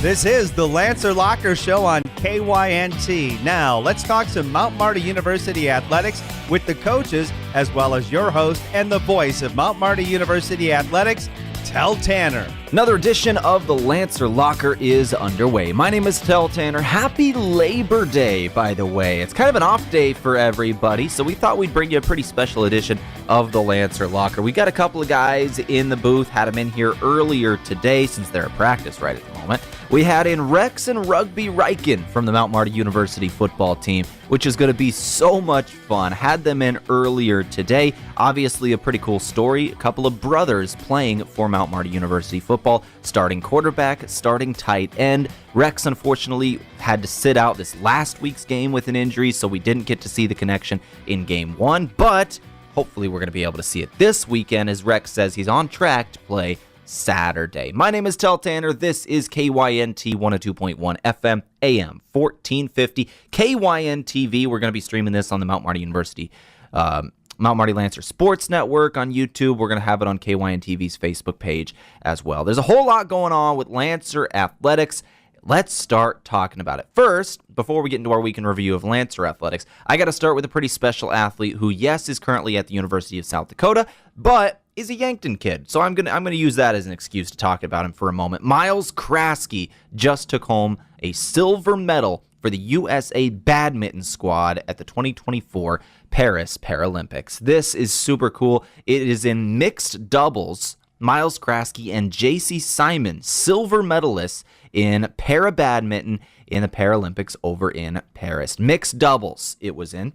This is the Lancer Locker Show on KYNT. Now, let's talk some Mount Marty University athletics with the coaches, as well as your host and the voice of Mount Marty University athletics, Tell Tanner. Another edition of the Lancer Locker is underway. My name is Tell Tanner. Happy Labor Day, by the way. It's kind of an off day for everybody, so we thought we'd bring you a pretty special edition of the Lancer Locker. We got a couple of guys in the booth, had them in here earlier today since they're at practice right at the moment. We had in Rex and Rugby Ryken from the Mount Marty University football team, which is going to be so much fun. Had them in earlier today. Obviously a pretty cool story. A couple of brothers playing for Mount Marty University football, starting quarterback, starting tight end. Rex unfortunately had to sit out this last week's game with an injury, so we didn't get to see the connection in game one, but hopefully we're going to be able to see it this weekend, as Rex says he's on track to play Saturday. My name is Tell Tanner. This is KYNT 102.1 FM, AM 1450, KYN-TV. We're going to be streaming this on the Mount Marty University, Mount Marty Lancer Sports Network on YouTube. We're going to have it on KYN-TV's Facebook page as well. There's a whole lot going on with Lancer athletics. Let's start talking about it. First, before we get into our weekend review of Lancer athletics, I got to start with a pretty special athlete who, yes, is currently at the University of South Dakota, but is a Yankton kid. So I'm gonna use that as an excuse to talk about him for a moment. Miles Kraske just took home a silver medal for the USA badminton squad at the 2024 Paris Paralympics. This is super cool. It is in mixed doubles. Miles Kraske and J.C. Simon, silver medalists in para badminton in the Paralympics over in Paris. Mixed doubles it was in.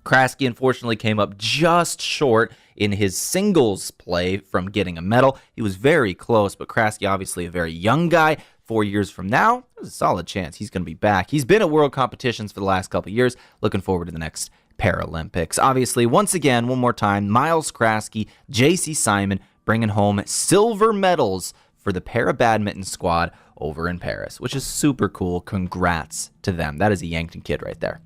Kraske unfortunately came up just short in his singles play from getting a medal. He was very close, but Kraske, obviously a very young guy. 4 years from now, there's a solid chance he's going to be back. He's been at world competitions for the last couple of years. Looking forward to the next Paralympics. Obviously, once again, one more time, Miles Kraske, J.C. Simon bringing home silver medals for the para badminton squad over in Paris, which is super cool. Congrats to them. That is a Yankton kid right there.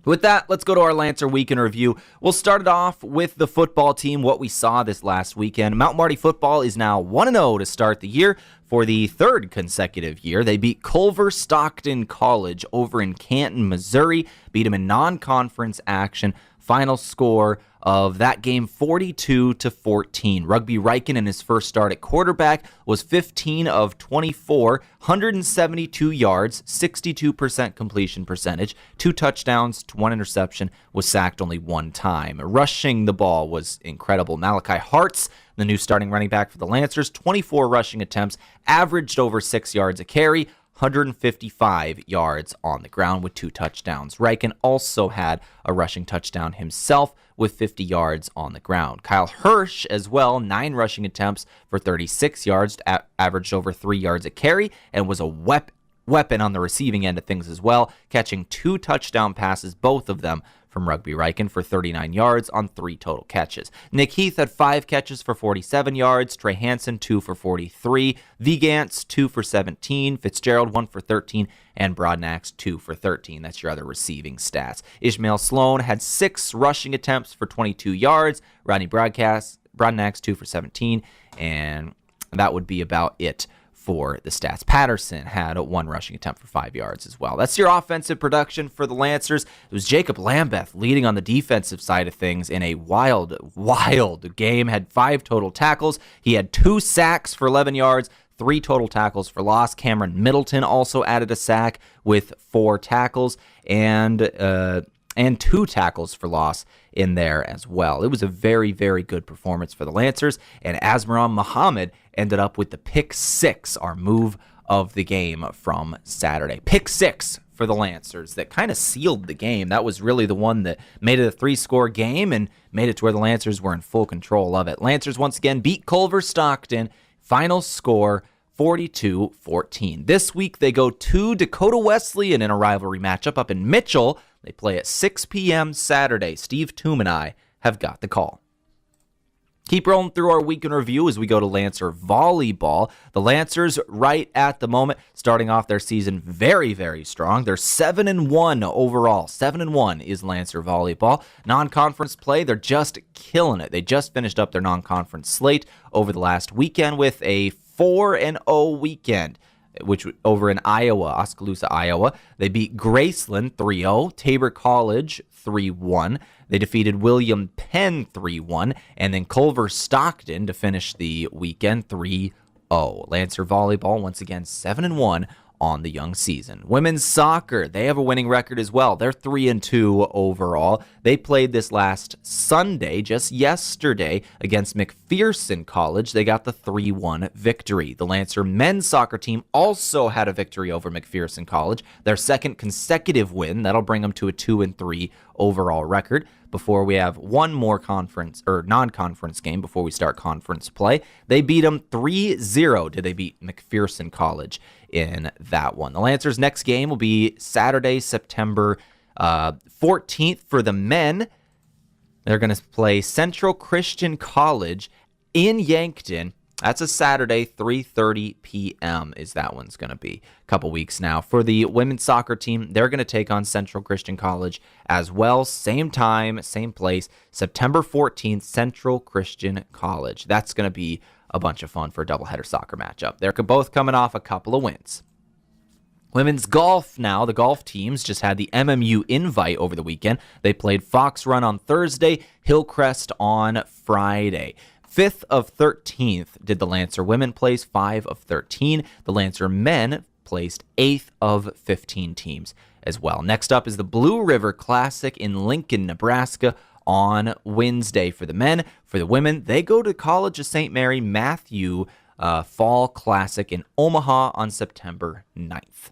With that, let's go to our Lancer Weekend Review. We'll start it off with the football team, what we saw this last weekend. Mount Marty football is now 1-0 to start the year for the third consecutive year. They beat Culver Stockton College over in Canton, Missouri, beat them in non-conference action. Final score of that game, 42-14. Rugby Ryken in his first start at quarterback was 15 of 24, 172 yards, 62% completion percentage, 2 touchdowns to 1 interception, was sacked only 1 time. Rushing the ball was incredible. Malachi Hartz, the new starting running back for the Lancers, 24 rushing attempts, averaged over 6 yards a carry, 155 yards on the ground with 2 touchdowns. Ryken also had a rushing touchdown himself with 50 yards on the ground. Kyle Hirsch as well, 9 rushing attempts for 36 yards, averaged over 3 yards a carry, and was a weapon on the receiving end of things as well, catching 2 touchdown passes, both of them from Rugby Ryken for 39 yards on 3 total catches. Nick Heath had 5 catches for 47 yards, Trey Hansen 2 for 43, Vigance 2 for 17, Fitzgerald 1 for 13, and Broadnax 2 for 13. That's your other receiving stats. Ishmael Sloan had 6 rushing attempts for 22 yards, Rodney Broadnax 2 for 17, and that would be about it for the stats. Patterson had 1 rushing attempt for 5 yards as well. That's your offensive production for the Lancers. It was Jacob Lambeth leading on the defensive side of things in a wild game. Had 5 total tackles. He had 2 sacks for 11 yards, 3 total tackles for loss. Cameron Middleton also added a sack with 4 tackles and 2 tackles for loss in there as well. It was a very, very good performance for the Lancers, and Azmaran Muhammad ended up with the pick 6, our move of the game from Saturday. Pick 6 for the Lancers that kind of sealed the game. That was really the one that made it a 3-score game and made it to where the Lancers were in full control of it. Lancers once again beat Culver Stockton. Final score 42-14. This week they go to Dakota Wesleyan in a rivalry matchup up in Mitchell. They play at 6 p.m. Saturday. Steve Toom and I have got the call. Keep rolling through our week in review as we go to Lancer volleyball. The Lancers, right at the moment, starting off their season very, very strong. They're 7-1 overall. 7-1 is Lancer volleyball. Non-conference play, they're just killing it. They just finished up their non-conference slate over the last weekend with a 4-0 weekend, which over in Iowa, Oskaloosa, Iowa. They beat Graceland 3-0, Tabor College 3-1. They defeated William Penn 3-1, and then Culver Stockton to finish the weekend 3-0. Lancer volleyball, once again, 7-1 on the young season. Women's soccer, they have a winning record as well. They're 3-2 overall. They played this last Sunday, just yesterday, against McPherson College. They got the 3-1 victory. The Lancer men's soccer team also had a victory over McPherson College, their second consecutive win. That'll bring them to a 2-3 overall record. Before we have one more conference or non-conference game before we start conference play. They beat them 3-0. Did they beat McPherson College in that one? The Lancers' next game will be Saturday, September 14th for the men. They're going to play Central Christian College in Yankton. That's a Saturday, 3:30 p.m. is that one's going to be. A couple weeks now. For the women's soccer team, they're going to take on Central Christian College as well. Same time, same place. September 14th, Central Christian College. That's going to be a bunch of fun for a doubleheader soccer matchup. They're both coming off a couple of wins. Women's golf now. The golf teams just had the MMU invite over the weekend. They played Fox Run on Thursday, Hillcrest on Friday. 5th of 13th did the Lancer women place, 5 of 13. The Lancer men placed 8th of 15 teams as well. Next up is the Blue River Classic in Lincoln, Nebraska on Wednesday for the men. For the women, they go to College of St. Mary Matthew Fall Classic in Omaha on September 9th.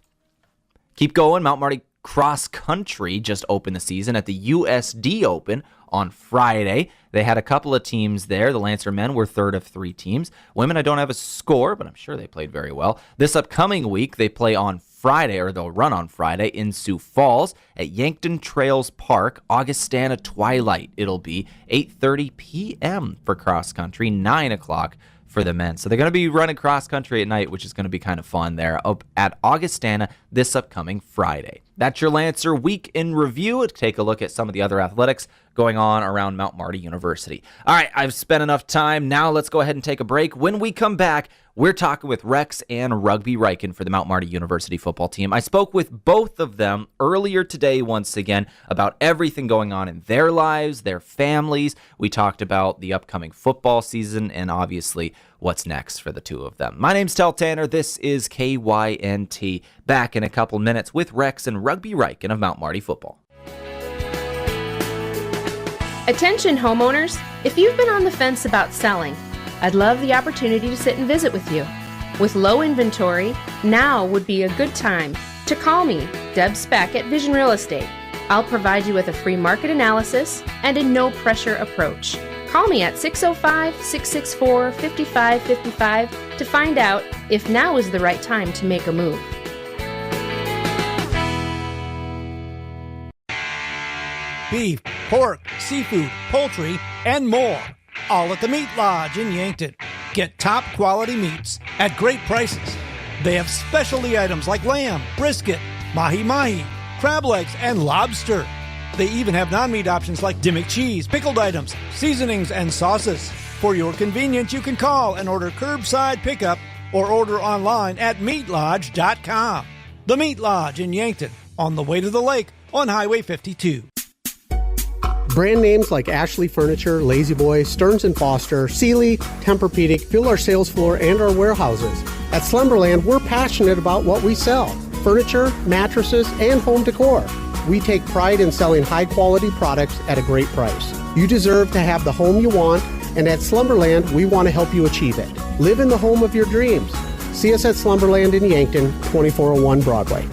Keep going. Mount Marty Cross Country just opened the season at the USD Open on Friday. They had a couple of teams there. The Lancer men were third of 3 teams. Women, I don't have a score, but I'm sure they played very well. This upcoming week, they play on Friday, or they'll run on Friday in Sioux Falls at Yankton Trails Park, Augustana Twilight. It'll be 8:30 p.m. for cross country, 9 o'clock for the men. So they're going to be running cross country at night, which is going to be kind of fun there up at Augustana this upcoming Friday. That's your Lancer Week in Review. Take a look at some of the other athletics going on around Mount Marty University. All right, I've spent enough time. Now let's go ahead and take a break. When we come back, we're talking with Rex and Rugby Ryken for the Mount Marty University football team. I spoke with both of them earlier today once again about everything going on in their lives, their families. We talked about the upcoming football season and obviously what's next for the two of them. My name's Tel Tanner. This is KYNT. Back in a couple minutes with Rex and Rugby Ryken of Mount Marty football. Attention homeowners, if you've been on the fence about selling, I'd love the opportunity to sit and visit with you. With low inventory, now would be a good time to call me, Deb Speck at Vision Real Estate. I'll provide you with a free market analysis and a no-pressure approach. Call me at 605-664-5555 to find out if now is the right time to make a move. Beef, pork, seafood, poultry, and more. All at the Meat Lodge in Yankton. Get top quality meats at great prices. They have specialty items like lamb, brisket, mahi-mahi, crab legs, and lobster. They even have non-meat options like Dimmick cheese, pickled items, seasonings, and sauces. For your convenience, you can call and order curbside pickup or order online at meatlodge.com. The Meat Lodge in Yankton, on the way to the lake on Highway 52. Brand names like Ashley Furniture, Lazy Boy, Stearns & Foster, Sealy, Tempur-Pedic fill our sales floor and our warehouses. At Slumberland, we're passionate about what we sell: furniture, mattresses, and home decor. We take pride in selling high-quality products at a great price. You deserve to have the home you want, and at Slumberland, we want to help you achieve it. Live in the home of your dreams. See us at Slumberland in Yankton, 2401 Broadway.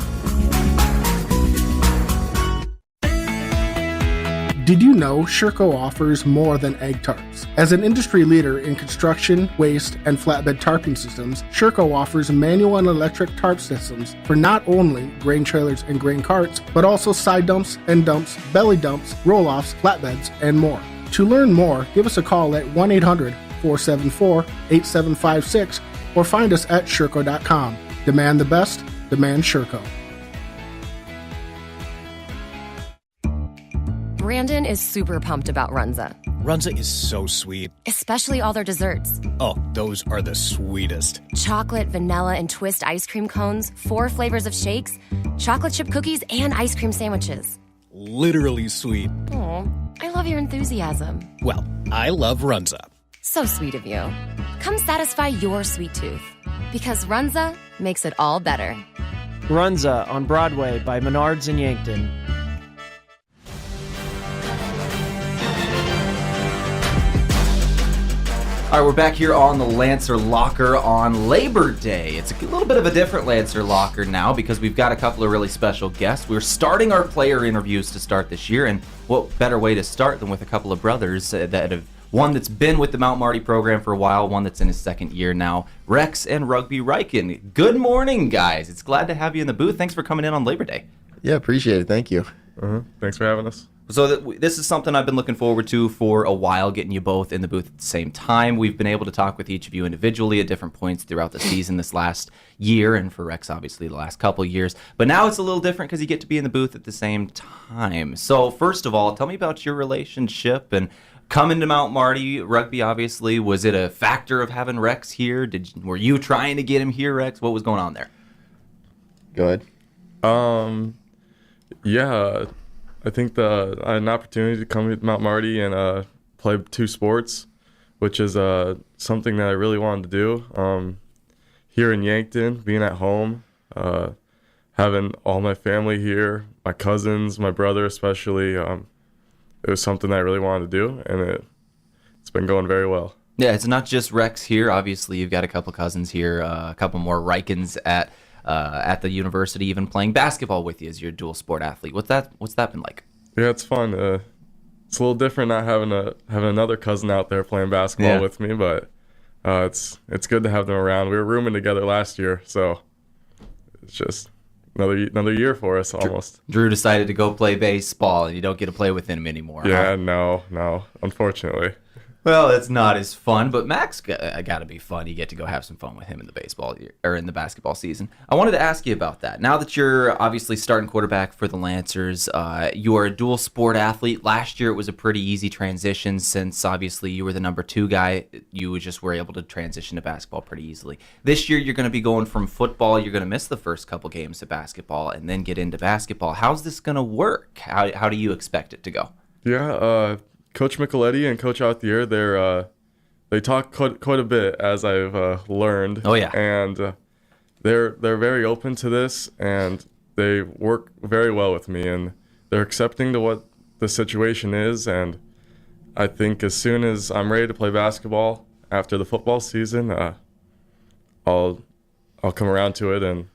Did you know Sherco offers more than egg tarps? As an industry leader in construction, waste, and flatbed tarping systems, Sherco offers manual and electric tarp systems for not only grain trailers and grain carts, but also side dumps, end dumps, belly dumps, roll-offs, flatbeds, and more. To learn more, give us a call at 1-800-474-8756 or find us at Sherco.com. Demand the best, demand Sherco. Brandon is super pumped about Runza, Runza is so sweet. especially all their desserts. Oh, those are the sweetest. Chocolate, vanilla, and twist ice cream cones, 4 flavors of shakes, chocolate chip cookies, and ice cream sandwiches. Literally sweet. Aw, I love your enthusiasm. Well, I love Runza. So sweet of you. Come satisfy your sweet tooth. Because Runza makes it all better. Runza on Broadway by Menards in Yankton. All right, we're back here on the Lancer Locker on Labor Day. It's a little bit of a different Lancer Locker now because we've got a couple of really special guests. We're starting our player interviews to start this year, and what better way to start than with a couple of brothers that have one that's been with the Mount Marty program for a while, one that's in his second year now, Rex and Rugby Ryken. Good morning, guys. It's glad to have you in the booth. Thanks for coming in on Labor Day. Yeah, appreciate it. Thank you. Thanks for having us. So this is something I've been looking forward to for a while, getting you both in the booth at the same time. We've been able to talk with each of you individually at different points throughout the season this last year, and for Rex, obviously, the last couple of years. But now it's a little different because you get to be in the booth at the same time. So first of all, tell me about your relationship and coming to Mount Marty. Rugby, obviously, was it a factor of having Rex here? Were you trying to get him here, Rex? What was going on there? Go ahead. Yeah, I think I had an opportunity to come to Mount Marty and play 2 sports, which is something that I really wanted to do. Here in Yankton, being at home, having all my family here, my cousins, my brother especially, it was something that I really wanted to do, and it's been going very well. Yeah, it's not just Rex here. Obviously, you've got a couple cousins here, a couple more Rykens at the university, even playing basketball with you as your dual sport athlete. What's that been like? Yeah, it's fun. It's a little different not having another cousin out there playing basketball with me, but it's good to have them around. We were rooming together last year, so it's just another year for us almost. Drew decided to go play baseball, and you don't get to play with him anymore. Yeah, huh? No, unfortunately. Well, it's not as fun, but Max got to be fun. You get to go have some fun with him in the baseball or in the basketball season. I wanted to ask you about that. Now that you're obviously starting quarterback for the Lancers, you are a dual sport athlete. Last year it was a pretty easy transition since obviously you were the number 2 guy. You just were able to transition to basketball pretty easily. This year you're going to be going from football. You're going to miss the first couple games of basketball and then get into basketball. How's this going to work? How do you expect it to go? Yeah, Coach Micheletti and Coach Authier, they talk quite a bit, as I've learned. Oh yeah, and they're very open to this, and they work very well with me, and they're accepting to what the situation is. And I think as soon as I'm ready to play basketball after the football season, I'll come around to it, and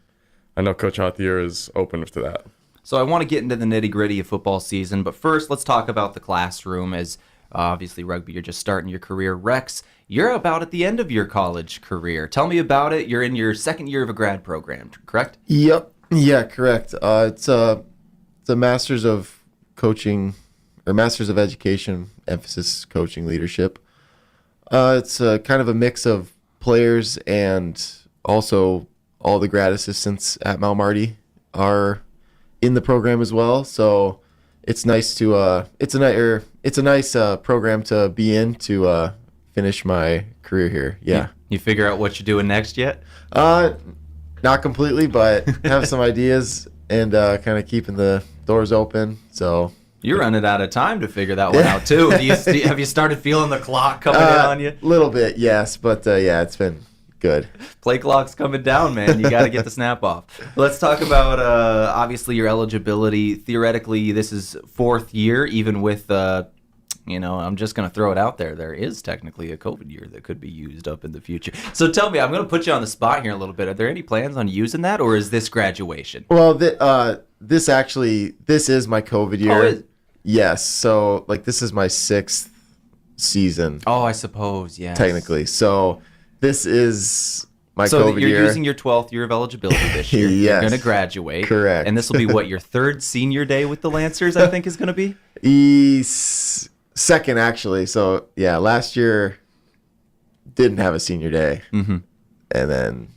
I know Coach Authier is open to that. So I want to get into the nitty-gritty of football season, but first let's talk about the classroom. As obviously Rugby, you're just starting your career. Rex, you're about at the end of your college career. Tell me about it. You're in your second year of a grad program, correct? Yep. Yeah, correct. It's a Master's of Coaching or Master's of Education, emphasis coaching leadership. It's kind of a mix of players, and also all the grad assistants at Mount Marty are in the program as well, so it's nice to it's a nice program to be in to finish my career here. Yeah. You figure out what you're doing next yet? Not completely, but have some ideas and kind of keeping the doors open. So you're running out of time to figure that one out too. Have you started feeling the clock coming in on you? A little bit, yes, but yeah, it's been good. Play clock's coming down, man. You got to get the snap off. Let's talk about obviously your eligibility. Theoretically, this is 4th year, even with I'm just going to throw it out there. There is technically a COVID year that could be used up in the future. So tell me, I'm going to put you on the spot here a little bit. Are there any plans on using that, or is this graduation? Well, this is my COVID year. Yes. So this is my 6th season. Oh, I suppose, yes. Technically. So this is my COVID year. So you're using your 12th year of eligibility this year. Yes. You're going to graduate. Correct. And this will be what, your 3rd senior day with the Lancers, I think is going to be? Second, actually. So, yeah, last year didn't have a senior day. Mm-hmm. And then,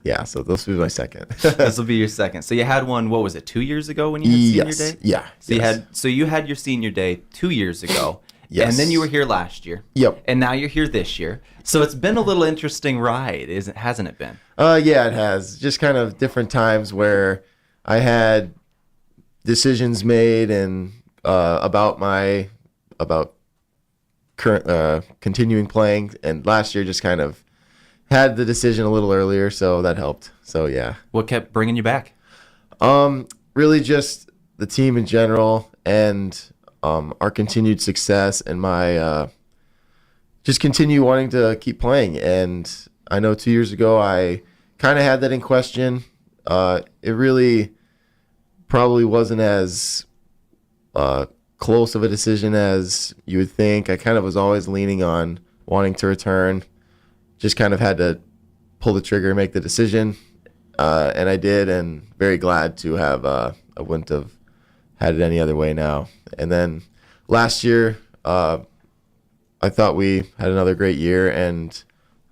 yeah, so this will be my second. This will be your second. So you had one, what was it, 2 years ago when you had senior day? Yeah. So you had your senior day 2 years ago. Yes. And then you were here last year. Yep. And now you're here this year. So it's been a little interesting ride, hasn't it been? Yeah, it has. Just kind of different times where I had decisions made and about current continuing playing, and last year just kind of had the decision a little earlier, so that helped. So yeah. What kept bringing you back? Really just the team in general and our continued success and my just continue wanting to keep playing. And I know 2 years ago I kind of had that in question. It really probably wasn't as close of a decision as you would think. I kind of was always leaning on wanting to return. Just kind of had to pull the trigger and make the decision. And I did, and very glad to have, I wouldn't have had it any other way now. And then last year, I thought we had another great year, and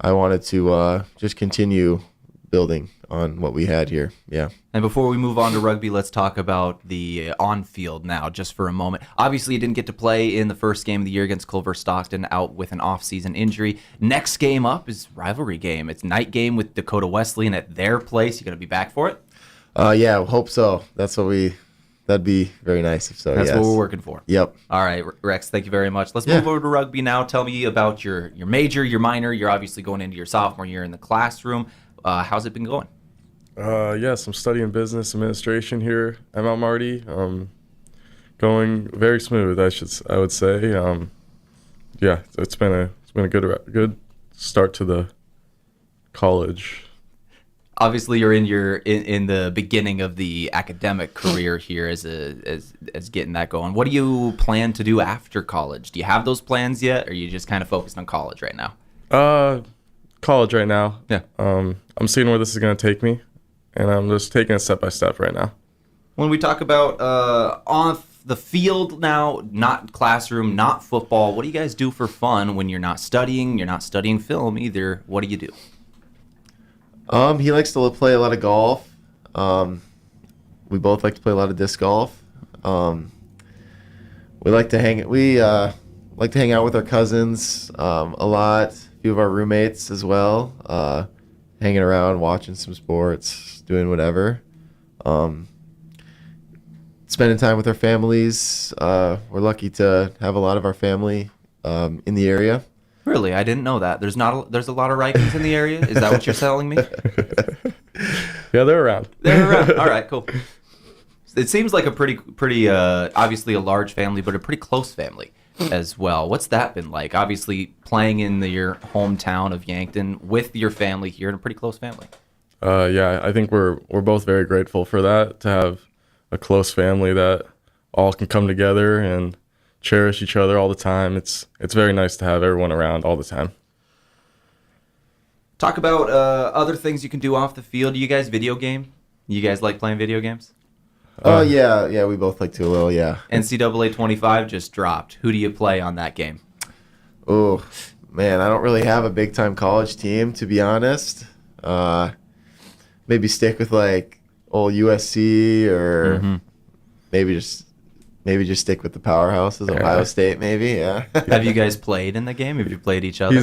I wanted to just continue building on what we had here. Yeah. And before we move on to rugby, let's talk about the on-field now, just for a moment. Obviously, you didn't get to play in the first game of the year against Culver Stockton, out with an off-season injury. Next game up is rivalry game. It's night game with Dakota Wesleyan at their place. You going to be back for it? Yeah, hope so. That'd be very nice if so. That's yes. what we're working for. Yep. All right, Rex, thank you very much. Let's move over to rugby now. Tell me about your major, your minor. You're obviously going into your sophomore year in the classroom. How's it been going? Yes, I'm studying business administration here at Mount Marty. Going very smooth, I would say. Yeah, it's been a good start to the college. Obviously, you're in the beginning of the academic career here as getting that going. What do you plan to do after college? Do you have those plans yet, or are you just kind of focused on college right now? College right now. Yeah. I'm seeing where this is going to take me, and I'm just taking it step by step right now. When we talk about on the field now, not classroom, not football, what do you guys do for fun when you're not studying? You're not studying film either. What do you do? He likes to play a lot of golf. We both like to play a lot of disc golf. We like to hang out with our cousins a lot. A few of our roommates as well. Hanging around, watching some sports, doing whatever. Spending time with our families. We're lucky to have a lot of our family in the area. Really? I didn't know that. There's a lot of Rykens in the area? Is that what you're telling me? Yeah, they're around. They're around. All right, cool. It seems like a pretty obviously a large family, but a pretty close family as well. What's that been like? Obviously playing in your hometown of Yankton with your family here in a pretty close family. Yeah, I think we're both very grateful for that, to have a close family that all can come together and cherish each other all the time. It's very nice to have everyone around all the time. Talk about other things you can do off the field. Do you guys video game? You guys like playing video games? Yeah, we both like to a little, yeah. NCAA 25 just dropped. Who do you play on that game? Oh, man, I don't really have a big-time college team, to be honest. Maybe stick with, like, old USC or maybe just stick with the powerhouses, Ohio State maybe, yeah. Have you guys played in the game? Have you played each other?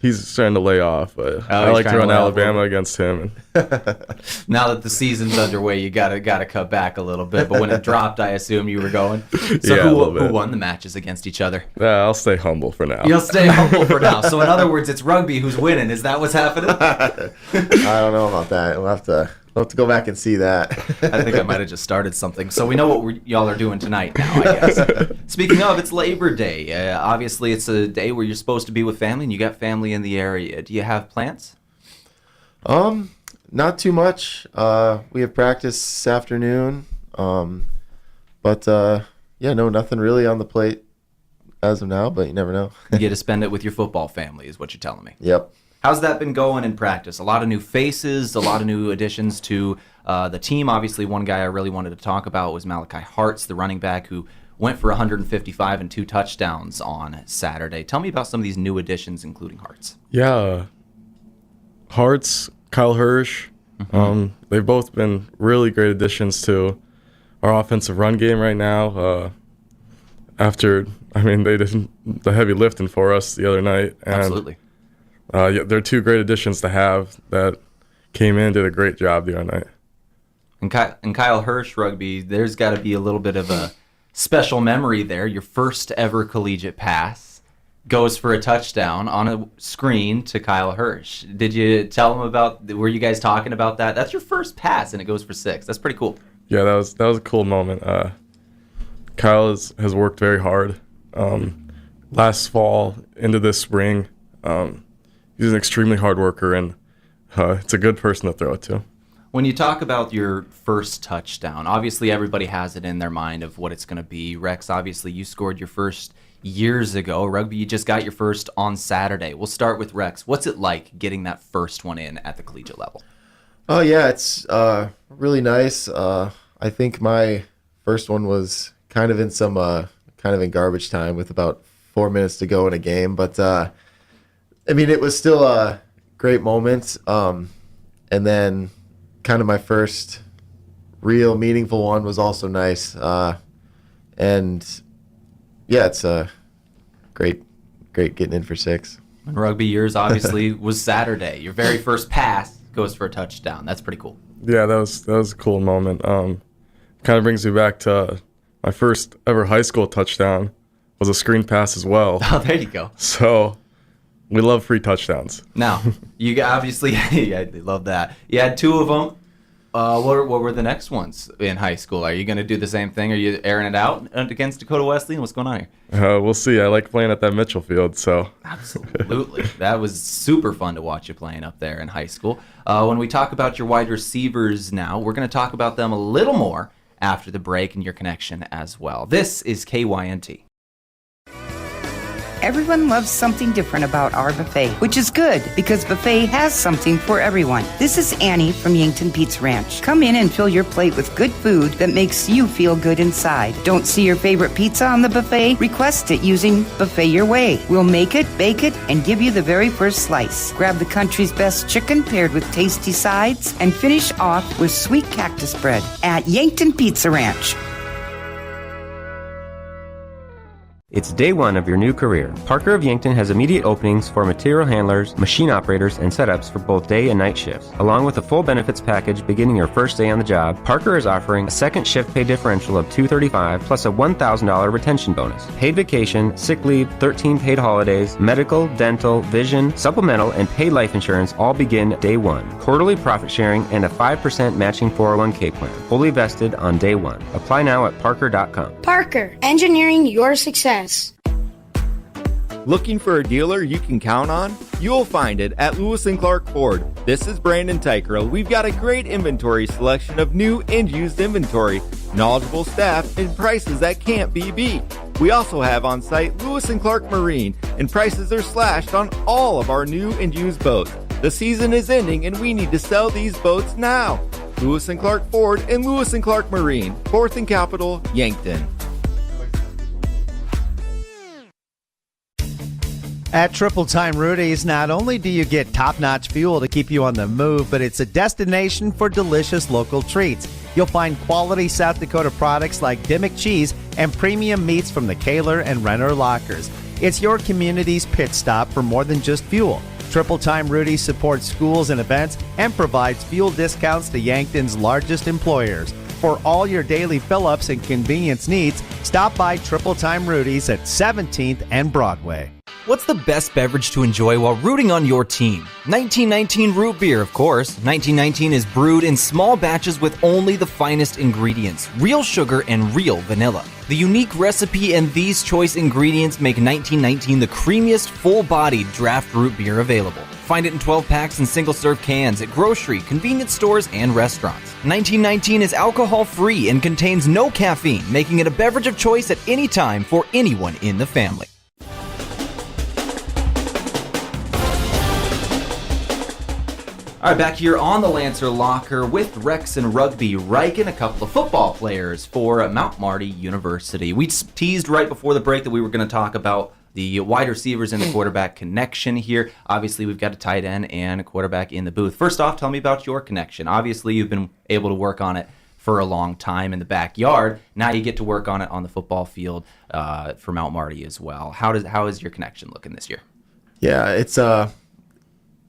He's trying to lay off, but I like to run Alabama against him. Now that the season's underway, you gotta cut back a little bit. But when it dropped, I assume you were going. So yeah, who won the matches against each other? I'll stay humble for now. You'll stay humble for now. So in other words, it's rugby who's winning. Is that what's happening? I don't know about that. We'll have to go back and see that. I think I might have just started something. So we know what y'all are doing tonight now, I guess. Speaking of, it's Labor Day. Obviously, it's a day where you're supposed to be with family, and you got family in the area. Do you have plans? Not too much. We have practice this afternoon. But no, nothing really on the plate as of now, but you never know. You get to spend it with your football family is what you're telling me. Yep. How's that been going in practice? A lot of new faces, a lot of new additions to the team. Obviously, one guy I really wanted to talk about was Malachi Hartz, the running back who went for 155 and 2 touchdowns on Saturday. Tell me about some of these new additions, including Hart's. Yeah, Hart's, Kyle Hirsch, they've both been really great additions to our offensive run game right now. They did the heavy lifting for us the other night. And, Absolutely. They're 2 great additions to have that came in, did a great job the other night. And Kyle Hirsch, Rugby, there's got to be a little bit of a special memory there. Your first ever collegiate pass goes for a touchdown on a screen to Kyle Hirsch. Did you tell him were you guys talking about that? That's your first pass, and it goes for 6. That's pretty cool. Yeah, that was a cool moment. Kyle has worked very hard last fall into this spring. He's an extremely hard worker, and it's a good person to throw it to. When you talk about your first touchdown, obviously everybody has it in their mind of what it's going to be. Rex, obviously you scored your first years ago. Rugby, you just got your first on Saturday. We'll start with Rex. What's it like getting that first one in at the collegiate level? Oh, yeah, it's really nice. I think my first one was kind of in garbage time with about 4 minutes to go in a game. But, it was still a great moment. And then kind of my first real meaningful one was also nice. And, yeah, it's great getting in for 6. And Rugby, yours obviously was Saturday. Your very first pass goes for a touchdown. That's pretty cool. Yeah, that was a cool moment. Kind of brings me back to my first ever high school touchdown was a screen pass as well. Oh, there you go. So we love free touchdowns. Now, you obviously, yeah, they love that. You had 2 of them. What were the next ones in high school? Are you going to do the same thing? Are you airing it out against Dakota Wesleyan? What's going on here? We'll see. I like playing at that Mitchell field, so. Absolutely. That was super fun to watch you playing up there in high school. When we talk about your wide receivers now, we're going to talk about them a little more after the break and your connection as well. This is KYNT. Everyone loves something different about our buffet, which is good because buffet has something for everyone. This is Annie from Yankton Pizza Ranch. Come in and fill your plate with good food that makes you feel good inside. Don't see your favorite pizza on the buffet? Request it using Buffet Your Way. We'll make it, bake it, and give you the very first slice. Grab the country's best chicken paired with tasty sides and finish off with sweet cactus bread at Yankton Pizza Ranch. It's day 1 of your new career. Parker of Yankton has immediate openings for material handlers, machine operators, and setups for both day and night shifts. Along with a full benefits package beginning your first day on the job, Parker is offering a second shift pay differential of $235 plus a $1,000 retention bonus. Paid vacation, sick leave, 13 paid holidays, medical, dental, vision, supplemental, and paid life insurance all begin day 1. Quarterly profit sharing and a 5% matching 401k plan. Fully vested on day 1. Apply now at parker.com. Parker, engineering your success. Looking for a dealer you can count on? You'll find it at Lewis & Clark Ford. This is Brandon Tykerl. We've got a great inventory selection of new and used inventory, knowledgeable staff, and prices that can't be beat. We also have on site Lewis & Clark Marine, and prices are slashed on all of our new and used boats. The season is ending and we need to sell these boats now. Lewis & Clark Ford and Lewis & Clark Marine, 4th and Capitol, Yankton. At Triple Time Rudy's, not only do you get top-notch fuel to keep you on the move, but it's a destination for delicious local treats. You'll find quality South Dakota products like Dimmick cheese and premium meats from the Kaler and Renner lockers. It's your community's pit stop for more than just fuel. Triple Time Rudy's supports schools and events and provides fuel discounts to Yankton's largest employers. For all your daily fill-ups and convenience needs, stop by Triple Time Rudy's at 17th and Broadway. What's the best beverage to enjoy while rooting on your team? 1919 root beer, of course. 1919 is brewed in small batches with only the finest ingredients, real sugar and real vanilla. The unique recipe and these choice ingredients make 1919 the creamiest, full-bodied draft root beer available. Find it in 12-packs and single-serve cans at grocery, convenience stores, and restaurants. 1919 is alcohol-free and contains no caffeine, making it a beverage of choice at any time for anyone in the family. All right, back here on the Lancer Locker with Rex and Rugby Ryken, a couple of football players for Mount Marty University. We teased right before the break that we were going to talk about the wide receivers and the quarterback connection here. Obviously, we've got a tight end and a quarterback in the booth. First off, tell me about your connection. Obviously, you've been able to work on it for a long time in the backyard. Now you get to work on it on the football field for Mount Marty as well. How is your connection looking this year? Yeah, it's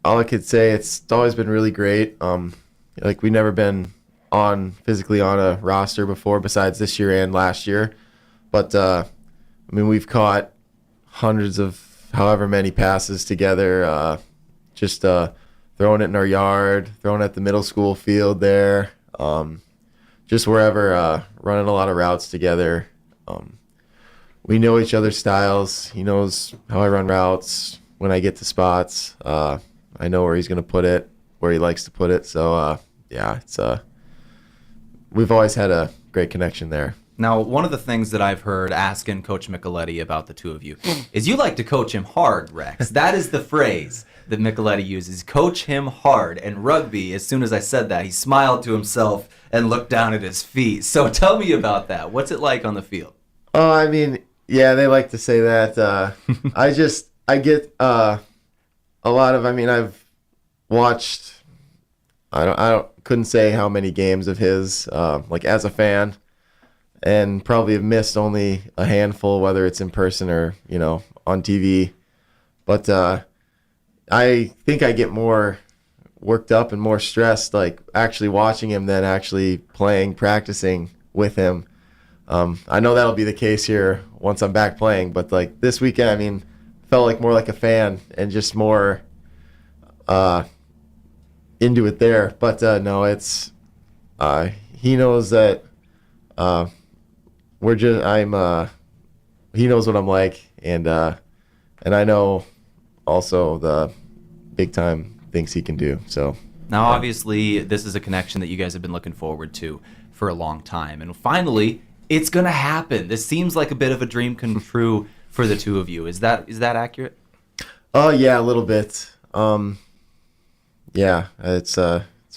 all I could say, it's always been really great. Like we've never been physically on a roster before besides this year and last year. But I mean, we've caught hundreds of however many passes together, just throwing it in our yard, throwing it at the middle school field there, just wherever, running a lot of routes together. We know each other's styles. He knows how I run routes when I get to spots. I know where he's going to put it, where he likes to put it. So, yeah, it's we've always had a great connection there. Now, one of the things that I've heard asking Coach Micheletti about the two of you is you like to coach him hard, Rex. That is the phrase that Micheletti uses, coach him hard. And Rugby, as soon as I said that, he smiled to himself and looked down at his feet. So tell me about that. What's it like on the field? Oh, I mean, yeah, they like to say that. I get a lot of, I mean, I've watched, couldn't say how many games of his, like as a fan, and probably have missed only a handful, whether it's in person or, on TV. But I think I get more worked up and more stressed, like actually watching him than actually practicing with him. I know that'll be the case here once I'm back playing, but like this weekend, I mean, felt like more like a fan and just more into it there. But no, it's he knows that he knows what I'm like, and I know also the big time things he can do. So now, obviously, this is a connection that you guys have been looking forward to for a long time, and finally, it's gonna happen. This seems like a bit of a dream come true for the two of you. Is that accurate? Oh yeah, a little bit. Yeah, it's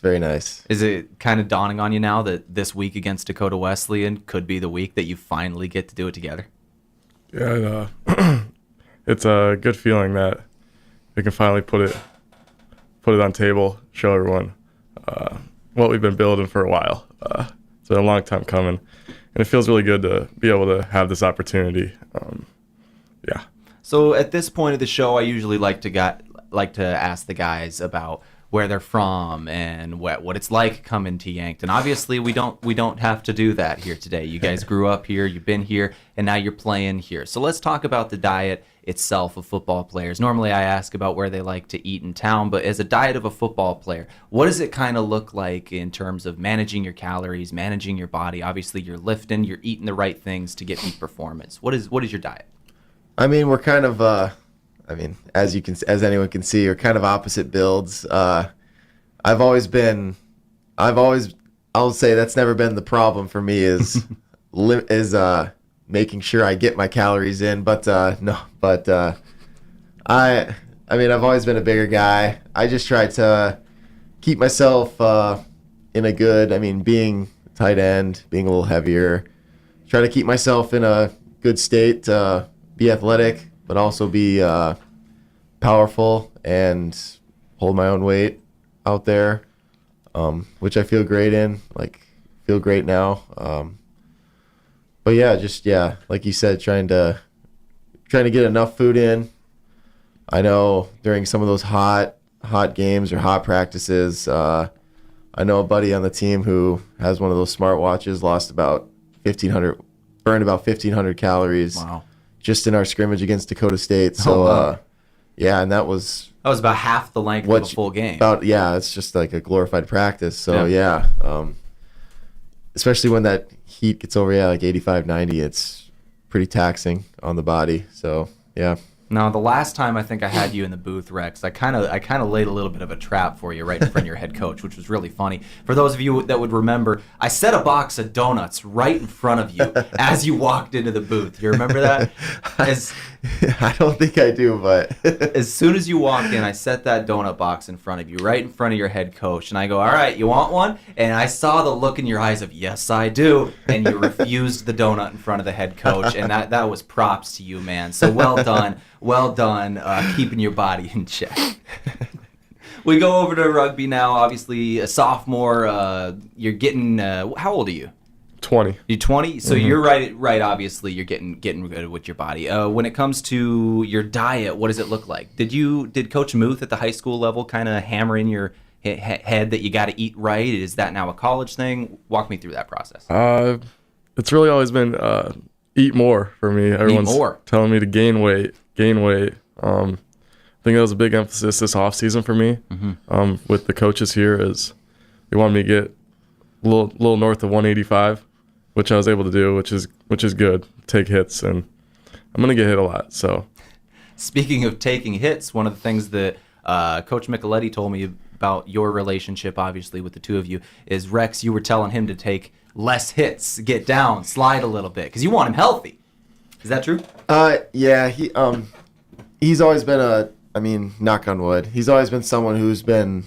very nice. Is it kind of dawning on you now that this week against Dakota Wesleyan could be the week that you finally get to do it together? Yeah, it's a good feeling that we can finally put it on table, show everyone what we've been building for a while. It's been a long time coming, and it feels really good to be able to have this opportunity. Yeah. So at this point of the show, I usually like to ask the guys about where they're from and what it's like coming to Yankton. Obviously, we don't have to do that here today. You guys grew up here, you've been here, and now you're playing here. So let's talk about the diet itself of football players. Normally, I ask about where they like to eat in town, but as a diet of a football player, what does it kind of look like in terms of managing your calories, managing your body? Obviously, you're lifting, you're eating the right things to get peak performance. What is your diet? I mean, we're kind of as anyone can see, we're kind of opposite builds. I'll say that's never been the problem for me is making sure I get my calories in. But I've always been a bigger guy. I just try to keep myself in a good, being tight end, being a little heavier, try to keep myself in a good state to be athletic, but also be powerful and hold my own weight out there, which I feel great in, feel great now. But yeah, like you said, trying to get enough food in. I know during some of those hot games or hot practices, I know a buddy on the team who has one of those smartwatches, burned about 1,500 calories. Wow. Just in our scrimmage against Dakota State. So, wow. Yeah, and that was about half the length of a full game. It's just like a glorified practice. So, yeah. Especially when that heat gets over, like 85, 90, it's pretty taxing on the body. So, yeah. Now, the last time I think I had you in the booth, Rex, I kind of laid a little bit of a trap for you right in front of your head coach, which was really funny. For those of you that would remember, I set a box of donuts right in front of you as you walked into the booth. You remember that? I don't think I do, but as soon as you walked in, I set that donut box in front of you, right in front of your head coach, and I go, "All right, you want one?" And I saw the look in your eyes of, "Yes, I do," and you refused the donut in front of the head coach, and that was props to you, man. So well done. Well done, keeping your body in check. We go over to rugby now. Obviously, a sophomore. You're getting. How old are you? 20. You're 20. So you're right. Obviously, you're getting good with your body. When it comes to your diet, what does it look like? Did Coach Muth at the high school level kind of hammer in your head that you got to eat right? Is that now a college thing? Walk me through that process. It's really always been eat more for me. Everyone's telling me to gain weight. I think that was a big emphasis this off season for me. With the coaches here, is they wanted me to get a little north of 185, which I was able to do, which is good. Take hits, and I'm gonna get hit a lot. So, speaking of taking hits, one of the things that Coach Micheletti told me about your relationship, obviously with the two of you, is Rex. You were telling him to take less hits, get down, slide a little bit, because you want him healthy. Is that true? Yeah, he's always been knock on wood, he's always been someone who's been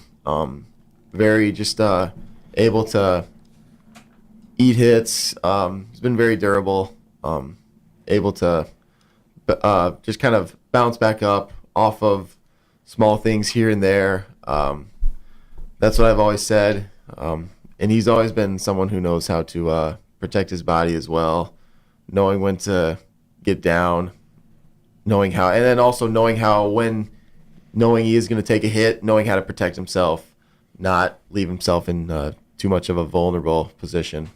very just able to eat hits. He's been very durable, able to just kind of bounce back up off of small things here and there. That's what I've always said. And he's always been someone who knows how to protect his body as well, knowing when to get down, knowing how, and then also knowing he is going to take a hit, knowing how to protect himself, not leave himself in too much of a vulnerable position,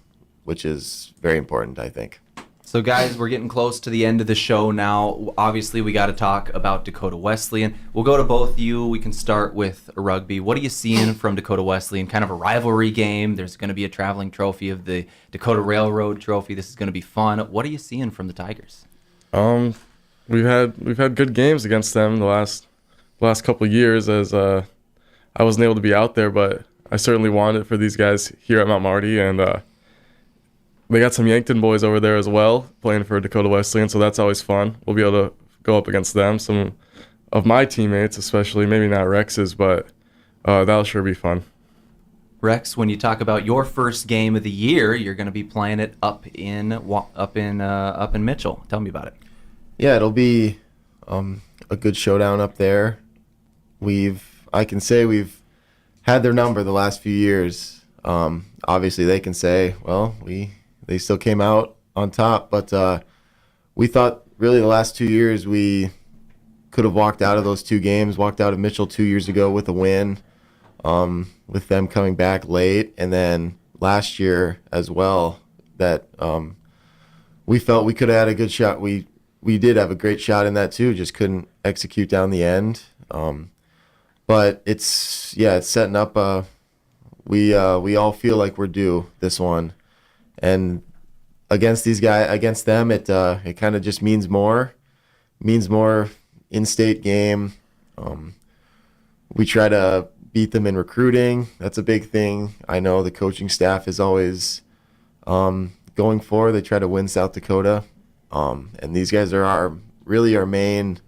which is very important, I think. So, guys, we're getting close to the end of the show now. Obviously, we got to talk about Dakota Wesleyan. We'll go to both of you. We can start with rugby. What are you seeing from Dakota Wesleyan? Kind of a rivalry game. There's going to be a traveling trophy of the Dakota Railroad Trophy. This is going to be fun. What are you seeing from the Tigers? We've had good games against them the last couple of years. As I wasn't able to be out there, but I certainly wanted it for these guys here at Mount Marty, and they got some Yankton boys over there as well playing for Dakota Wesleyan, so that's always fun. We'll be able to go up against them. Some of my teammates, especially, maybe not Rex's, but that'll sure be fun. Rex, when you talk about your first game of the year, you're going to be playing it up in Mitchell. Tell me about it. Yeah, it'll be a good showdown up there. I can say we've had their number the last few years. Obviously, they can say, well, they still came out on top, but we thought really the last 2 years we could have walked out of those two games, walked out of Mitchell 2 years ago with a win, with them coming back late, and then last year as well that we felt we could have had a good shot. We did have a great shot in that too, just couldn't execute down the end. But it's setting up. We all feel like we're due this one, and against them, it kind of just means more in-state game. We try to beat them in recruiting. That's a big thing. I know the coaching staff is always going for. They try to win South Dakota, and these guys are our main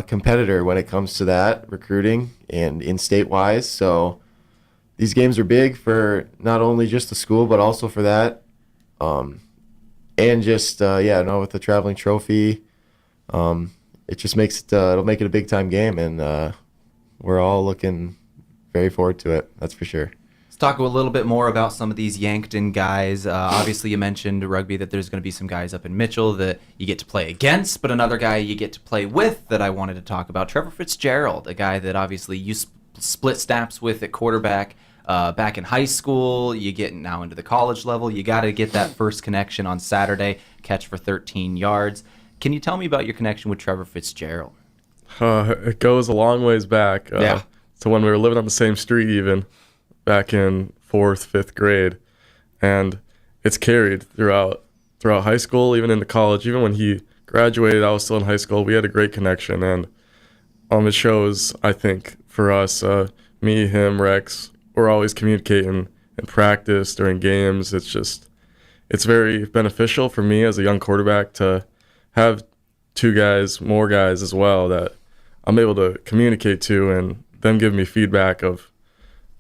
competitor when it comes to that recruiting and in-state wise. So these games are big for not only just the school but also for that, and just with the traveling trophy, it just makes it it'll make it a big time game, and we're all looking very forward to it. That's for sure. Let's talk a little bit more about some of these Yankton guys. Obviously, you mentioned rugby that there's going to be some guys up in Mitchell that you get to play against, but another guy you get to play with that I wanted to talk about, Trevor Fitzgerald, a guy that obviously you split snaps with at quarterback back in high school. You get now into the college level. You got to get that first connection on Saturday, catch for 13 yards. Can you tell me about your connection with Trevor Fitzgerald? It goes a long ways back. So when we were living on the same street even, back in 4th, 5th grade, and it's carried throughout high school, even into college. Even when he graduated, I was still in high school. We had a great connection, and it shows, I think, for us, me, him, Rex, we're always communicating in practice, during games. It's very beneficial for me as a young quarterback to have more guys as well that I'm able to communicate to and them give me feedback of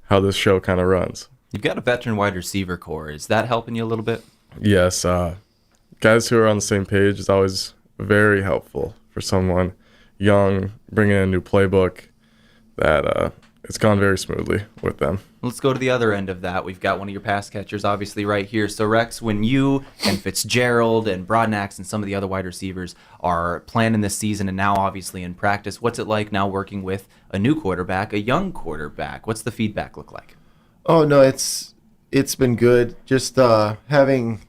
how this show kind of runs. You've got a veteran wide receiver core. Is that helping you a little bit? Yes. Guys who are on the same page is always very helpful for someone young, bringing in a new playbook that it's gone very smoothly with them. Let's go to the other end of that. We've got one of your pass catchers obviously right here. So Rex, when you and Fitzgerald and Broadnax and some of the other wide receivers are planning this season and now obviously in practice, what's it like now working with a new quarterback, a young quarterback? What's the feedback look like? Oh, no, it's been good. Just having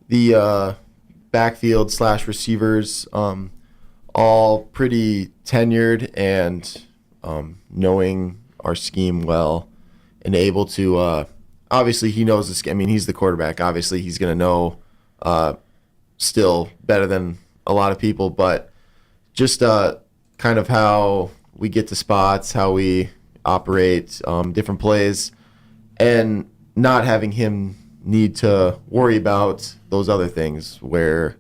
the backfield / receivers all pretty tenured and knowing our scheme well and able to obviously he knows this. I mean, he's the quarterback. Obviously, he's going to know still better than a lot of people, but just kind of how we get to spots, how we operate different plays, and not having him need to worry about those other things where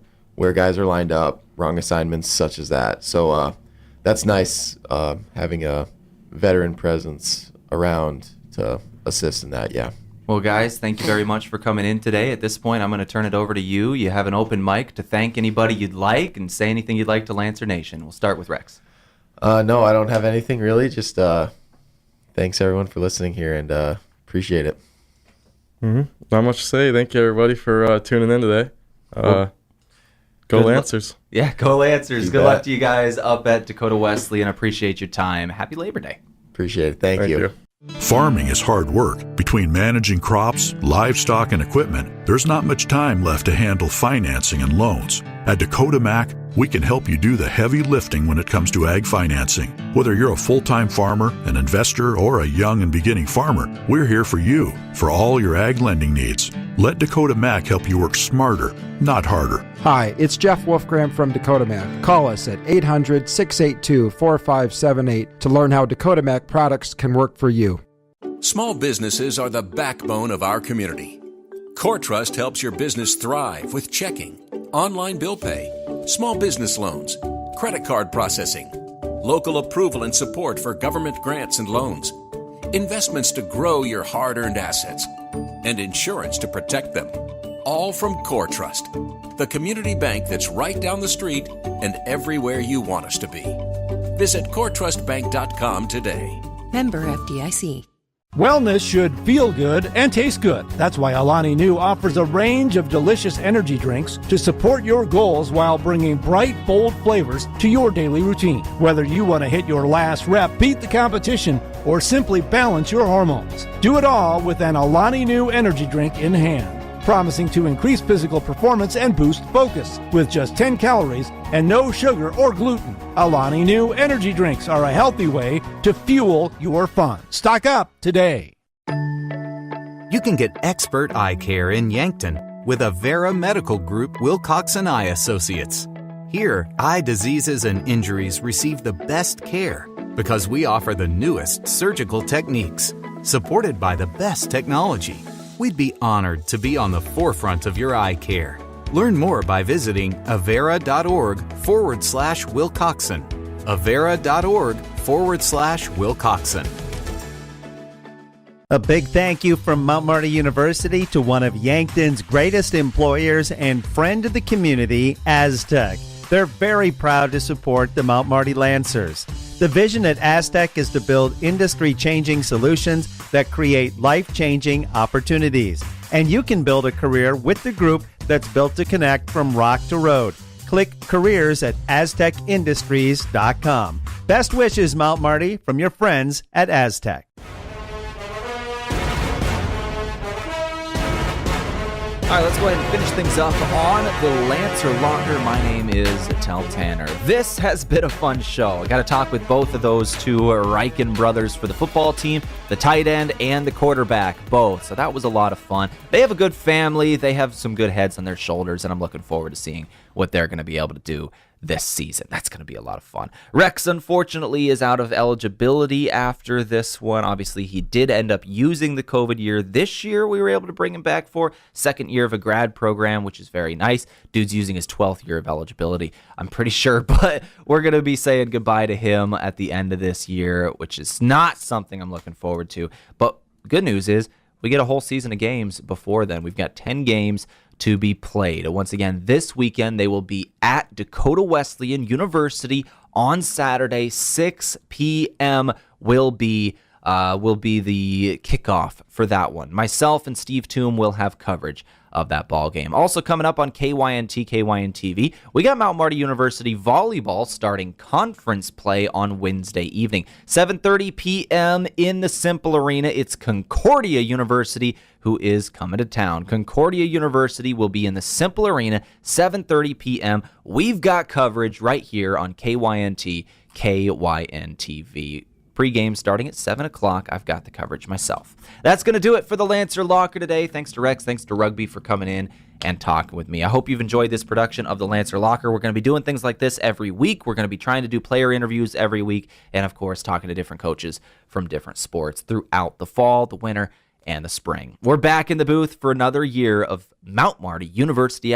guys are lined up, wrong assignments such as that. So that's nice having a veteran presence around to assist in that, yeah. Well, guys, thank you very much for coming in today. At this point, I'm going to turn it over to you. You have an open mic to thank anybody you'd like and say anything you'd like to Lancer Nation. We'll start with Rex. No, I don't have anything really. Just thanks everyone for listening here and appreciate it. Mm-hmm. Not much to say. Thank you everybody for tuning in today. Go Lancers. Yeah, go Lancers. You Good bet. luck to you guys up at Dakota Wesley, and appreciate your time. Happy Labor Day. Appreciate it. Thank you. Farming is hard work. Between managing crops, livestock, and equipment, there's not much time left to handle financing and loans. At Dakota Mac, we can help you do the heavy lifting when it comes to ag financing. Whether you're a full-time farmer, an investor, or a young and beginning farmer, we're here for you for all your ag lending needs. Let Dakota Mac help you work smarter, not harder. Hi, it's Jeff Wolfgram from Dakota Mac. Call us at 800-682-4578 to learn how Dakota Mac products can work for you. Small businesses are the backbone of our community. Core Trust helps your business thrive with checking, online bill pay, small business loans, credit card processing, local approval and support for government grants and loans, investments to grow your hard-earned assets, and insurance to protect them. All from Core Trust, the community bank that's right down the street and everywhere you want us to be. Visit coretrustbank.com today. Member FDIC. Wellness should feel good and taste good. That's why Alani Nu offers a range of delicious energy drinks to support your goals while bringing bright, bold flavors to your daily routine. Whether you want to hit your last rep, beat the competition, or simply balance your hormones, do it all with an Alani Nu energy drink in hand. Promising to increase physical performance and boost focus with just 10 calories and no sugar or gluten. Alani Nu energy drinks are a healthy way to fuel your fun. Stock up today. You can get expert eye care in Yankton with Avera Medical Group Wilcox & Eye Associates. Here, eye diseases and injuries receive the best care because we offer the newest surgical techniques, supported by the best technology. We'd be honored to be on the forefront of your eye care. Learn more by visiting avera.org/Wilcoxon. avera.org/Wilcoxon. A big thank you from Mount Marty University to one of Yankton's greatest employers and friend of the community, Aztec. They're very proud to support the Mount Marty Lancers. The vision at Aztec is to build industry-changing solutions that create life-changing opportunities. And you can build a career with the group that's built to connect from rock to road. Click careers at aztecindustries.com. Best wishes, Mount Marty, from your friends at Aztec. All right, let's go ahead and finish things up on the Lancer Locker. My name is Tel Tanner. This has been a fun show. I got to talk with both of those two Ryken brothers for the football team, the tight end and the quarterback, both. So that was a lot of fun. They have a good family. They have some good heads on their shoulders, and I'm looking forward to seeing what they're going to be able to do this season. That's going to be a lot of fun. Rex, unfortunately, is out of eligibility after this one. Obviously, he did end up using the COVID year. This year, we were able to bring him back for second year of a grad program, which is very nice. Dude's using his 12th year of eligibility, I'm pretty sure, but we're going to be saying goodbye to him at the end of this year, which is not something I'm looking forward to. But good news is we get a whole season of games before then. We've got 10 games to be played. Once again, this weekend they will be at Dakota Wesleyan University on Saturday. 6 p.m. will be the kickoff for that one. Myself and Steve Toom will have coverage of that ball game. Also coming up on KYNT, KYN-TV, we got Mount Marty University volleyball starting conference play on Wednesday evening. 7:30 p.m. in the Simple Arena. It's Concordia University who is coming to town. Concordia University will be in the Simple Arena, 7:30 p.m. We've got coverage right here on KYNT, KYN-TV. Pre-game starting at 7 o'clock. I've got the coverage myself. That's going to do it for the Lancer Locker today. Thanks to Rex. Thanks to Rugby for coming in and talking with me. I hope you've enjoyed this production of the Lancer Locker. We're going to be doing things like this every week. We're going to be trying to do player interviews every week. And, of course, talking to different coaches from different sports throughout the fall, the winter, and the spring. We're back in the booth for another year of Mount Marty University